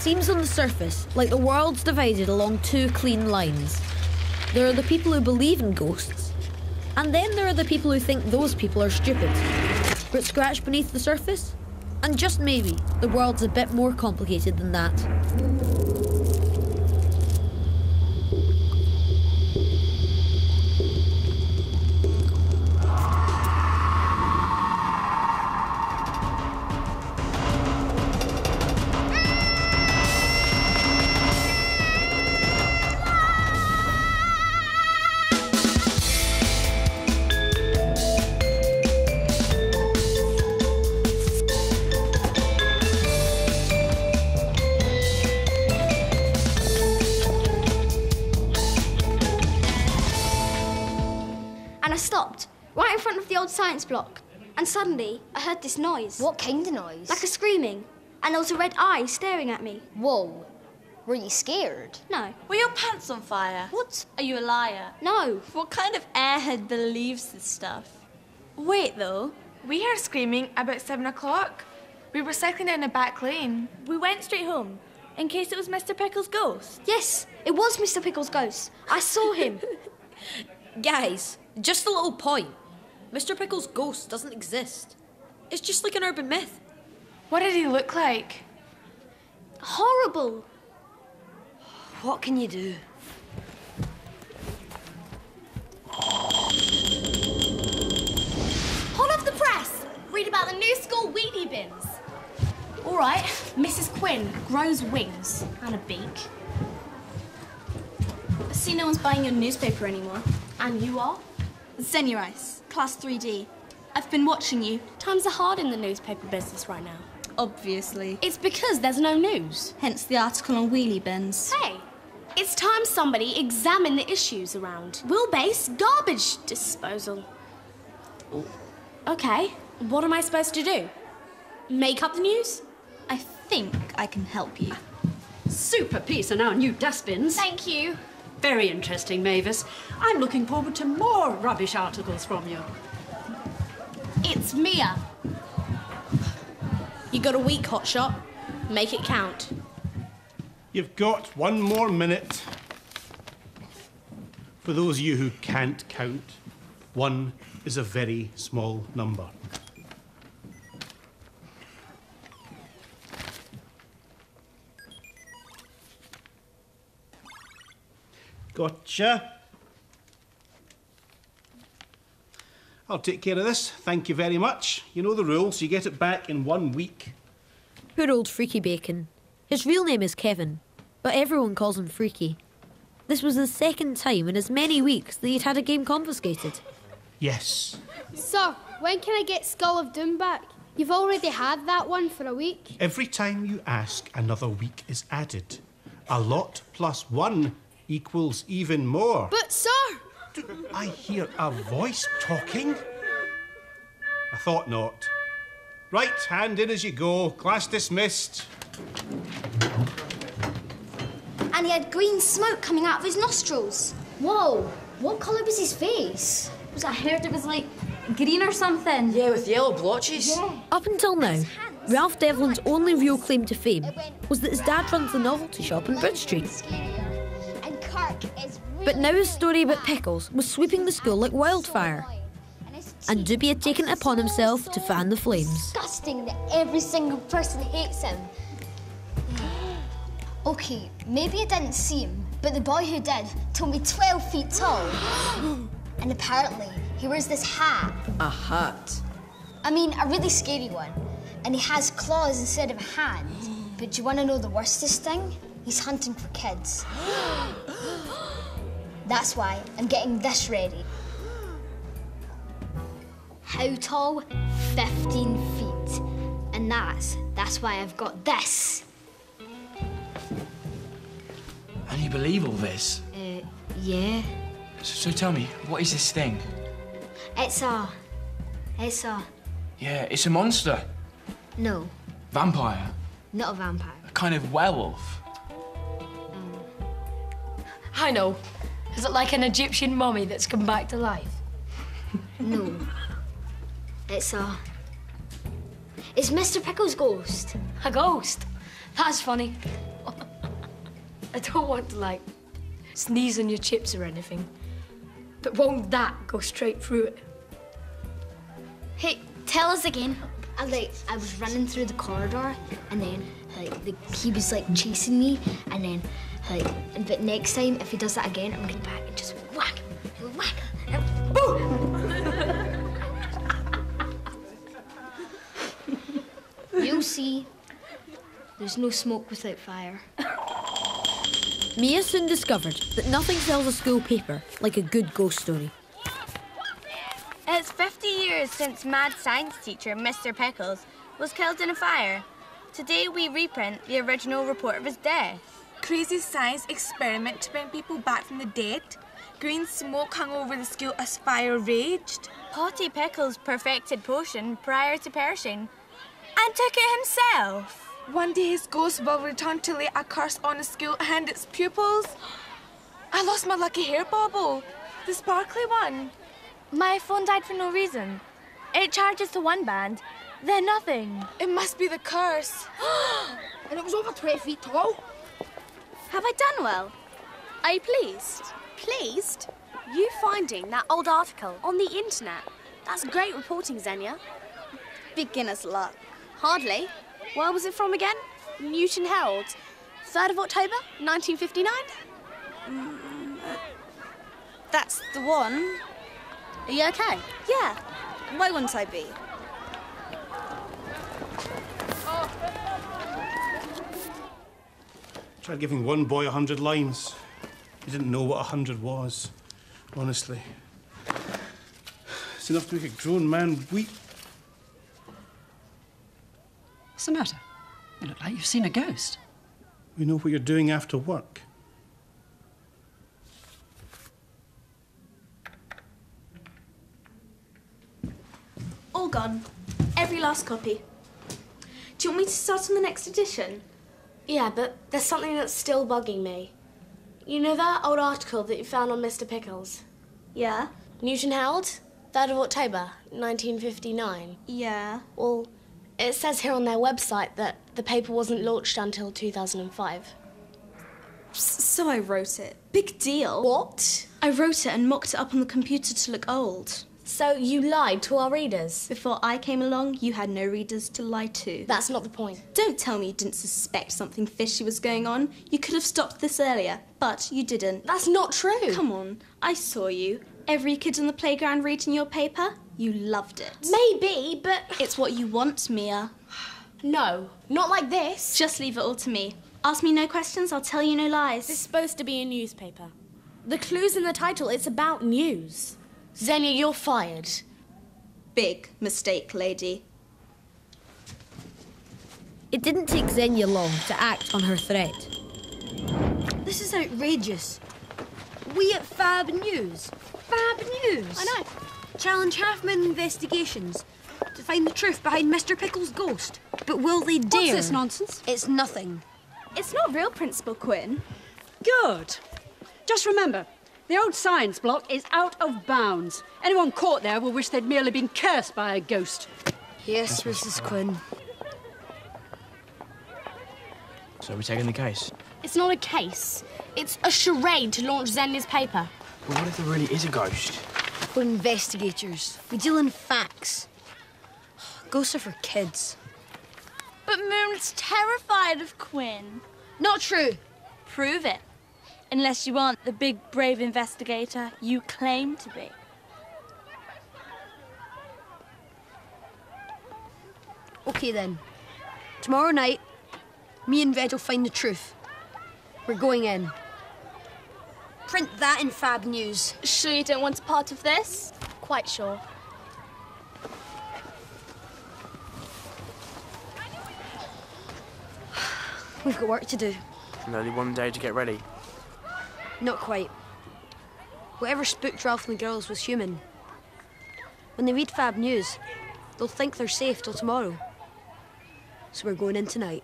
seems on the surface like the world's divided along two clean lines. There are the people who believe in ghosts, and then there are the people who think those people are stupid. But scratch beneath the surface, and just maybe, the world's a bit more complicated than that. Science block, and suddenly I heard this noise. What kind of noise? Like a screaming, and there was a red eye staring at me. Whoa. Were you scared? No. Were your pants on fire? What? Are you a liar? No. What kind of airhead believes this stuff? Wait, though. We heard screaming about 7 o'clock. We were cycling down a back lane. We went straight home, in case it was Mr. Pickle's ghost. Yes, it was Mr. Pickle's ghost. I saw him. Guys, just a little point. Mr. Pickle's ghost doesn't exist. It's just like an urban myth. What did he look like? Horrible. What can you do? Hot off the press! Read about the new school weedy bins. All right, Mrs. Quinn grows wings and a beak. I see no one's buying your newspaper anymore. And you are? Zeniurice, Class 3D. I've been watching you. Times are hard in the newspaper business right now. Obviously. It's because there's no news. Hence the article on wheelie bins. Hey, it's time somebody examine the issues around wheel-based garbage disposal. Okay, what am I supposed to do? Make up the news? I think I can help you. Super piece on our new dustbins. Thank you. Very interesting, Mavis. I'm looking forward to more rubbish articles from you. It's Mia. You got a week, hotshot. Make it count. You've got 1 more minute. For those of you who can't count, 1 is a very small number. Gotcha. I'll take care of this. Thank you very much. You know the rules. You get it back in 1 week. Poor old Freaky Bacon. His real name is Kevin, but everyone calls him Freaky. This was the 2nd time in as many weeks that he'd had a game confiscated. Yes. Sir, when can I get Skull of Doom back? You've already had that one for a week. Every time you ask, another week is added. A lot plus 1 equals even more. But, sir! I hear a voice talking. I thought not. Right, hand in as you go. Class dismissed. And he had green smoke coming out of his nostrils. Whoa, what colour was his face? I heard it was like green or something. Yeah, with yellow blotches. Yeah. Up until now, Ralph Devlin's only real claim to fame was that his dad runs the novelty shop in Bridge Street. And Kirk is But now his story about Pickles was sweeping the school like wildfire. And Doobie had taken it upon himself to fan the flames. Disgusting that every single person hates him. Okay, maybe I didn't see him, but the boy who did told me 12 feet tall. And apparently, he wears this hat. A hat? I mean, a really scary one. And he has claws instead of a hand. But do you want to know the worstest thing? He's hunting for kids. That's why I'm getting this ready. How tall? 15 feet. And that's why I've got this. And you believe all this? Yeah. So tell me, what is this thing? It's a... Yeah, it's a monster. No, Vampire. not a vampire. A kind of werewolf. I know. Is it like an Egyptian mummy that's come back to life? No. It's Mr. Pickle's ghost. A ghost? That's funny. I don't want to, like, sneeze on your chips or anything. But won't that go straight through it? Hey, tell us again. I was running through the corridor, and then he was like chasing me, and then but next time if he does that again, I'm going back and just whack, and boom. You'll see. There's no smoke without fire. Mia soon discovered that nothing sells a school paper like a good ghost story. It's 50 years since mad science teacher Mr. Pickles was killed in a fire. Today we reprint the original report of his death. Crazy science experiment to bring people back from the dead. Green smoke hung over the school as fire raged. Potty Pickles perfected potion prior to perishing and took it himself. One day his ghost will return to lay a curse on the school and its pupils. I lost my lucky hair bauble, the sparkly one. My phone died for no reason. It charges to one band, then nothing. It must be the curse. And it was over 20 feet tall. Have I done well? Are you pleased? Pleased? You finding that old article on the internet? That's great reporting, Xenia. Beginner's luck. Hardly. Where was it from again? Newton Herald. 3rd of October, 1959? That's the one. Are you okay? Yeah. Why wouldn't I be? Tried giving one boy 100 lines. He didn't know what 100 was, honestly. It's enough to make a grown man weep. What's the matter? You look like you've seen a ghost. We know what you're doing after work. All gone. Every last copy. Do you want me to start on the next edition? Yeah, but there's something that's still bugging me. You know that old article that you found on Mr. Pickles? Yeah. Newton Herald, 3rd of October, 1959. Yeah. Well, it says here on their website that the paper wasn't launched until 2005. So I wrote it. Big deal. What? I wrote it and mocked it up on the computer to look old. So you lied to our readers? Before I came along, you had no readers to lie to. That's not the point. Don't tell me you didn't suspect something fishy was going on. You could have stopped this earlier, but you didn't. That's not true. Come on, I saw you. Every kid on the playground reading your paper, you loved it. Maybe, but... It's what you want, Mia. No, not like this. Just leave it all to me. Ask me no questions, I'll tell you no lies. It's supposed to be a newspaper. The clue's in the title, it's about news. Xenia, you're fired. Big mistake, lady. It didn't take Xenia long to act on her threat. This is outrageous. We at Fab News. Fab News. I know. Challenge half-moon investigations to find the truth behind Mr. Pickles' ghost. But will they dare? What's this nonsense? It's nothing. It's not real, Principal Quinn. Good. Just remember, the old science block is out of bounds. Anyone caught there will wish they'd merely been cursed by a ghost. Yes, Mrs. Quinn. So we're taking the case? It's not a case. It's a charade to launch Xenia's paper. But what if there really is a ghost? We're investigators. We deal in facts. Ghosts are for kids. But Moon's terrified of Quinn. Not true. Prove it. Unless you aren't the big, brave investigator you claim to be. OK, then. Tomorrow night, me and Veg will find the truth. We're going in. Print that in Fab News. Sure you don't want a part of this? Quite sure. We've got work to do. And only one day to get ready. Not quite. Whatever spooked Ralph and the girls was human. When they read Fab News, they'll think they're safe till tomorrow. So we're going in tonight.